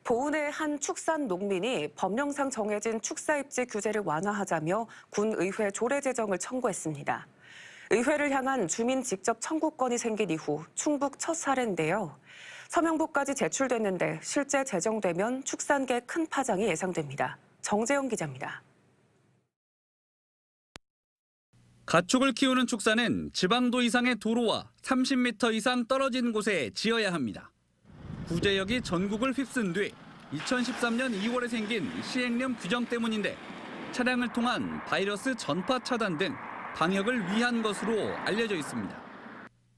보은의 한 축산 농민이 법령상 정해진 축사입지 규제를 완화하자며 군의회 조례 제정을 청구했습니다. 의회를 향한 주민 직접 청구권이 생긴 이후 충북 첫 사례인데요. 서명부까지 제출됐는데 실제 제정되면 축산계에 큰 파장이 예상됩니다. 정재영 기자입니다. 가축을 키우는 축사는 지방도 이상의 도로와 30m 이상 떨어진 곳에 지어야 합니다. 구제역이 전국을 휩쓴 뒤 2013년 2월에 생긴 시행령 규정 때문인데 차량을 통한 바이러스 전파 차단 등 방역을 위한 것으로 알려져 있습니다.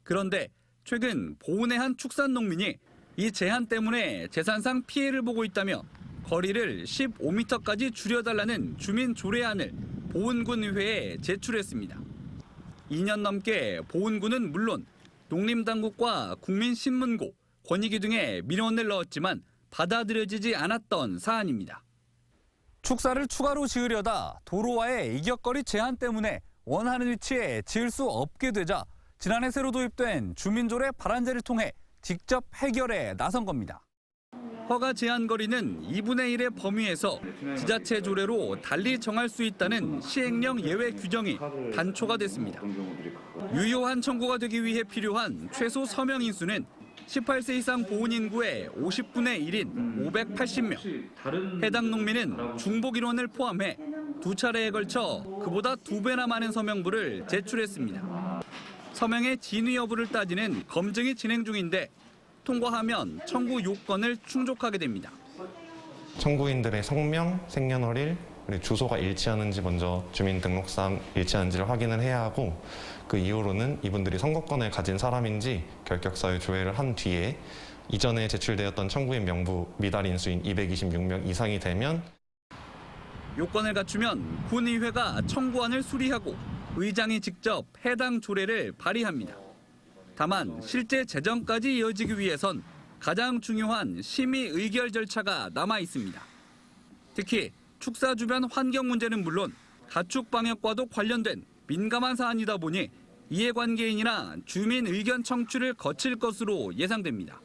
그런데 최근 보은의 한 축산 농민이 이 제한 때문에 재산상 피해를 보고 있다며 거리를 15m까지 줄여달라는 주민 조례안을 보은군의회에 제출했습니다. 2년 넘게 보은군은 물론 농림당국과 국민신문고, 권익위 등의 민원을 넣었지만 받아들여지지 않았던 사안입니다. 축사를 추가로 지으려다 도로와의 이격거리 제한 때문에 원하는 위치에 지을 수 없게 되자 지난해 새로 도입된 주민조례 발안제를 통해 직접 해결에 나선 겁니다. 허가 제한 거리는 2분의 1의 범위에서 지자체 조례로 달리 정할 수 있다는 시행령 예외 규정이 단초가 됐습니다. 유효한 청구가 되기 위해 필요한 최소 서명 인수는 18세 이상 보은 인구의 50분의 1인 580명. 해당 농민은 중복 인원을 포함해 두 차례에 걸쳐 그보다 2배나 많은 서명부를 제출했습니다. 서명의 진위 여부를 따지는 검증이 진행 중인데 통과하면 청구 요건을 충족하게 됩니다. 청구인들의 성명, 생년월일, 그리고 주소가 일치하는지 먼저 주민등록상 일치하는지를 확인을 해야 하고 그 이후로는 이분들이 선거권을 가진 사람인지 결격사유 조회를 한 뒤에 이전에 제출되었던 청구인 명부 미달 인수인 226명 이상이 되면 요건을 갖추면 군의회가 청구안을 수리하고 의장이 직접 해당 조례를 발의합니다. 다만 실제 제정까지 이어지기 위해선 가장 중요한 심의 의결 절차가 남아 있습니다. 특히 축사 주변 환경 문제는 물론 가축 방역과도 관련된 민감한 사안이다 보니 이해관계인이나 주민 의견 청취를 거칠 것으로 예상됩니다.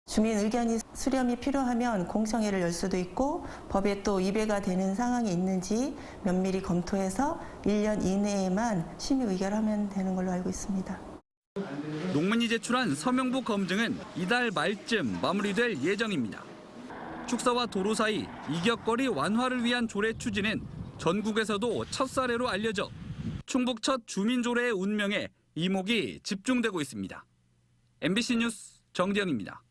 주민 의견이 수렴이 필요하면 공청회를 열 수도 있고 법에 또 위배가 되는 상황이 있는지 면밀히 검토해서 1년 이내에만 심의 의결하면 되는 걸로 알고 있습니다. 농민이 제출한 서명부 검증은 이달 말쯤 마무리될 예정입니다. 축사와 도로 사이 이격거리 완화를 위한 조례 추진은 전국에서도 첫 사례로 알려져 충북 첫 주민조례의 운명에 이목이 집중되고 있습니다. MBC 뉴스 정재영입니다.